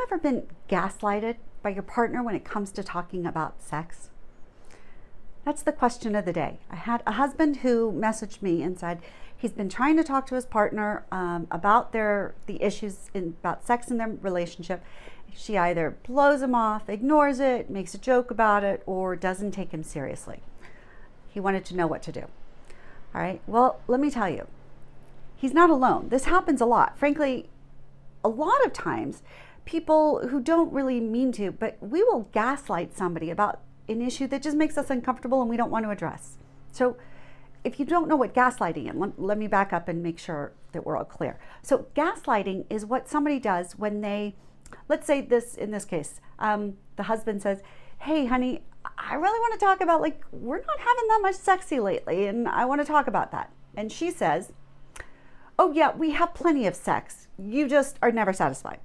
ever been gaslighted by your partner when it comes to talking about sex? That's the question of the day. I had a husband who messaged me and said he's been trying to talk to his partner about the issues about sex in their relationship. She either blows him off, ignores it, makes a joke about it, or doesn't take him seriously. He wanted to know what to do. All right, well, let me tell you, he's not alone. This happens a lot. Frankly, a lot of times, people who don't really mean to, but we will gaslight somebody about an issue that just makes us uncomfortable and we don't want to address. So if you don't know what gaslighting is, let me back up and make sure that we're all clear. So gaslighting is what somebody does when they, let's say in this case, the husband says, hey, honey, I really want to talk about, like, we're not having that much sexy lately, and I want to talk about that. And she says, oh yeah, we have plenty of sex. You just are never satisfied.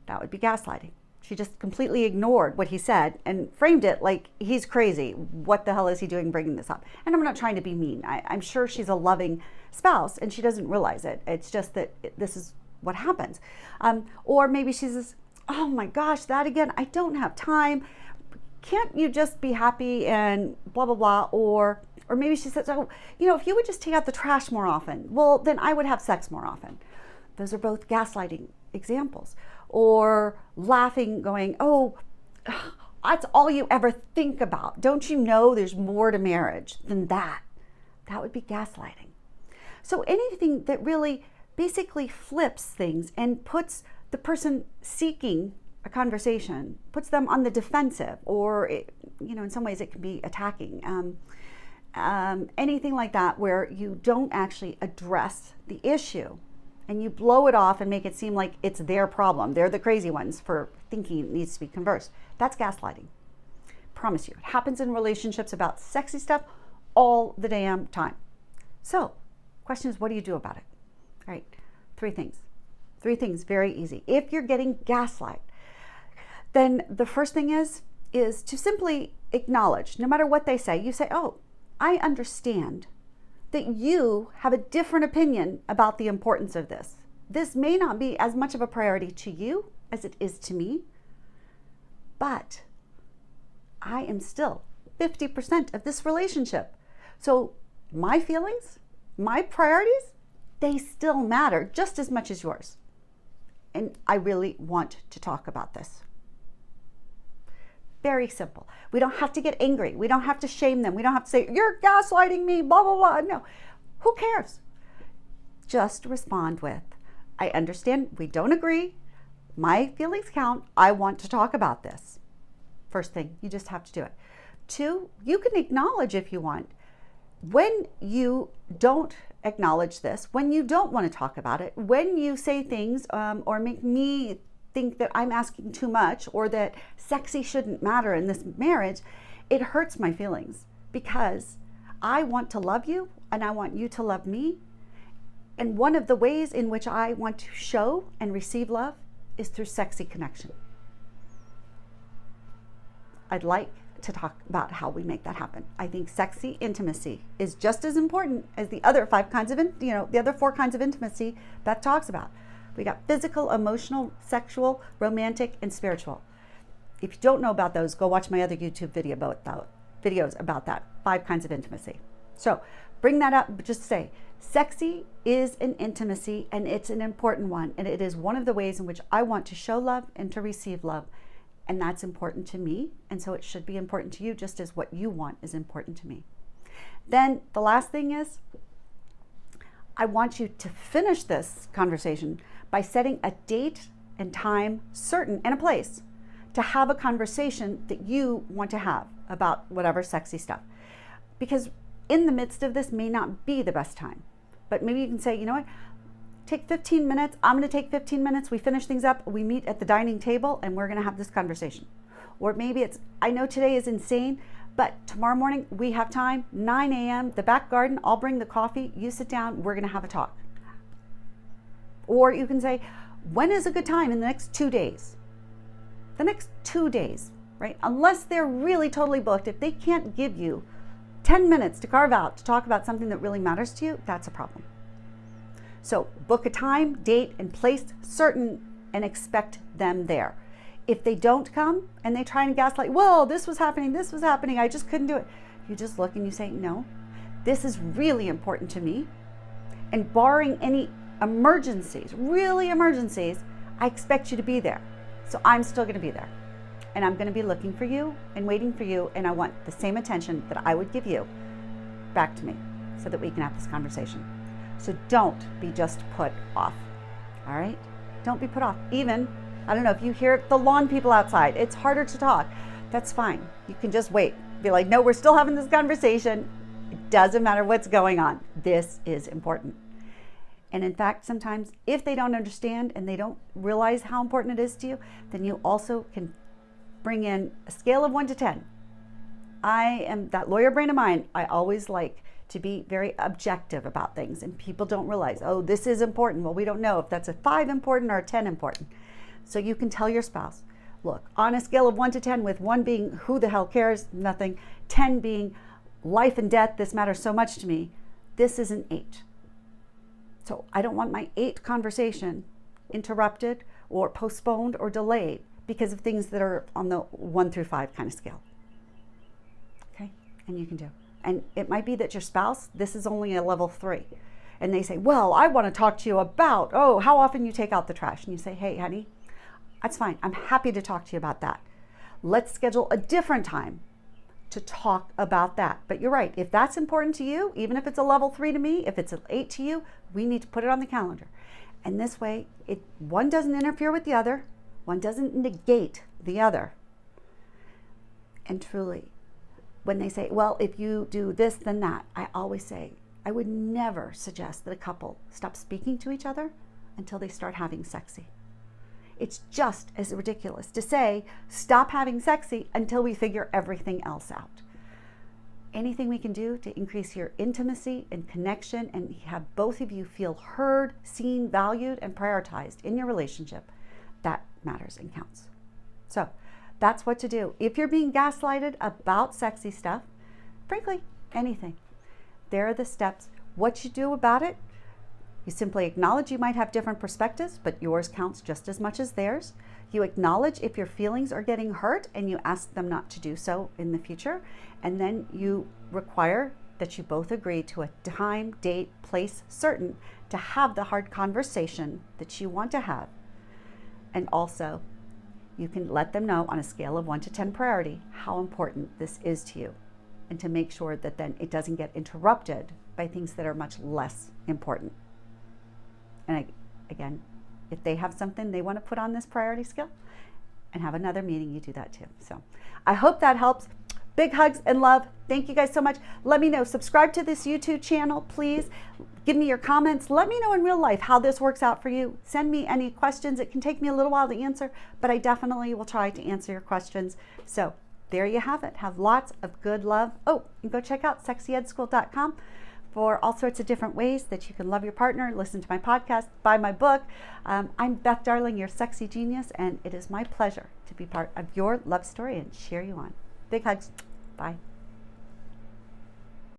That would be gaslighting. She just completely ignored what he said and framed it like he's crazy. What the hell is he doing bringing this up? And I'm not trying to be mean. I'm sure she's a loving spouse and she doesn't realize it. It's just that this is what happens. Or maybe she says, oh my gosh, that again, I don't have time. Can't you just be happy and blah, blah, blah. Or maybe she says, oh, if you would just take out the trash more often, well, then I would have sex more often. Those are both gaslighting examples. Or laughing, going, oh, that's all you ever think about. Don't you know there's more to marriage than that? That would be gaslighting. So anything that really basically flips things and puts the person seeking a conversation, puts them on the defensive, or, in some ways it can be attacking. Anything like that where you don't actually address the issue and you blow it off and make it seem like it's their problem. They're the crazy ones for thinking it needs to be conversed. That's gaslighting. Promise you. It happens in relationships about sexy stuff all the damn time. So, question is, what do you do about it? All right, 3 things. 3 things, very easy. If you're getting gaslight, then the first thing is to simply acknowledge, no matter what they say, you say, oh, I understand that you have a different opinion about the importance of this. This may not be as much of a priority to you as it is to me, but I am still 50% of this relationship. So my feelings, my priorities, they still matter just as much as yours. And I really want to talk about this. Very simple. We don't have to get angry. We don't have to shame them. We don't have to say, you're gaslighting me, blah, blah, blah. No, who cares? Just respond with, I understand we don't agree. My feelings count. I want to talk about this. First thing, you just have to do it. 2, you can acknowledge if you want. When you don't acknowledge this, when you don't want to talk about it, when you say things or make me think that I'm asking too much or that sexy shouldn't matter in this marriage, it hurts my feelings because I want to love you and I want you to love me. And one of the ways in which I want to show and receive love is through sexy connection. I'd like to talk about how we make that happen. I think sexy intimacy is just as important as the other 5 kinds of, the other 4 kinds of intimacy Beth talks about. We got physical, emotional, sexual, romantic, and spiritual. If you don't know about those, go watch my other YouTube videos about that. 5 kinds of intimacy. So bring that up, but just say, sexy is an intimacy and it's an important one. And it is one of the ways in which I want to show love and to receive love. And that's important to me. And so it should be important to you just as what you want is important to me. Then the last thing is, I want you to finish this conversation by setting a date and time certain and a place to have a conversation that you want to have about whatever sexy stuff. Because in the midst of this may not be the best time. But maybe you can say, you know what, take 15 minutes. I'm going to take 15 minutes. We finish things up. We meet at the dining table and we're going to have this conversation. Or maybe it's, I know today is insane, but tomorrow morning we have time, 9 a.m., the back garden, I'll bring the coffee, you sit down, we're going to have a talk. Or you can say, when is a good time in the next 2 days? The next 2 days, right? Unless they're really totally booked, if they can't give you 10 minutes to carve out to talk about something that really matters to you, that's a problem. So book a time, date, and place certain and expect them there. If they don't come and they try and gaslight, well, this was happening, I just couldn't do it. You just look and you say, no, this is really important to me. And barring any emergencies, really emergencies, I expect you to be there. So I'm still going to be there. And I'm going to be looking for you and waiting for you. And I want the same attention that I would give you back to me so that we can have this conversation. So don't be just put off. All right? Don't be put off. Even, I don't know, if you hear the lawn people outside, it's harder to talk. That's fine. You can just wait. Be like, no, we're still having this conversation. It doesn't matter what's going on. This is important. And in fact, sometimes if they don't understand and they don't realize how important it is to you, then you also can bring in a scale of 1 to 10. I am that lawyer brain of mine. I always like to be very objective about things, and people don't realize, oh, this is important. Well, we don't know if that's a 5 important or a 10 important. So you can tell your spouse, look, on a scale of 1 to 10, with 1 being who the hell cares, nothing, 10 being life and death, this matters so much to me, this is an 8. So I don't want my 8 conversation interrupted or postponed or delayed because of things that are on the 1 through 5 kind of scale. Okay, and you can do. And it might be that your spouse, this is only a level 3. And they say, well, I want to talk to you about, oh, how often you take out the trash. And you say, hey, honey, that's fine. I'm happy to talk to you about that. Let's schedule a different time to talk about that. But you're right. If that's important to you, even if it's a level 3 to me, if it's an 8 to you, we need to put it on the calendar. And this way, one doesn't interfere with the other. One doesn't negate the other. And truly, when they say, well, if you do this, then that, I always say, I would never suggest that a couple stop speaking to each other until they start having sexy. It's just as ridiculous to say, stop having sexy until we figure everything else out. Anything we can do to increase your intimacy and connection and have both of you feel heard, seen, valued, and prioritized in your relationship, that matters and counts. So that's what to do. If you're being gaslighted about sexy stuff, frankly, anything, there are the steps. What you do about it, you simply acknowledge you might have different perspectives, but yours counts just as much as theirs. You acknowledge if your feelings are getting hurt and you ask them not to do so in the future. And then you require that you both agree to a time, date, place certain to have the hard conversation that you want to have. And also, you can let them know on a scale of 1 to 10 priority how important this is to you, and to make sure that then it doesn't get interrupted by things that are much less important. And again, if they have something they want to put on this priority scale and have another meeting, you do that too. So I hope that helps. Big hugs and love. Thank you guys so much. Let me know. Subscribe to this YouTube channel, please. Give me your comments. Let me know in real life how this works out for you. Send me any questions. It can take me a little while to answer, but I definitely will try to answer your questions. So there you have it. Have lots of good love. Oh, and go check out sexyedschool.com for all sorts of different ways that you can love your partner, listen to my podcast, buy my book. I'm Beth Darling, your sexy genius, and it is my pleasure to be part of your love story and cheer you on. Big hugs. Bye.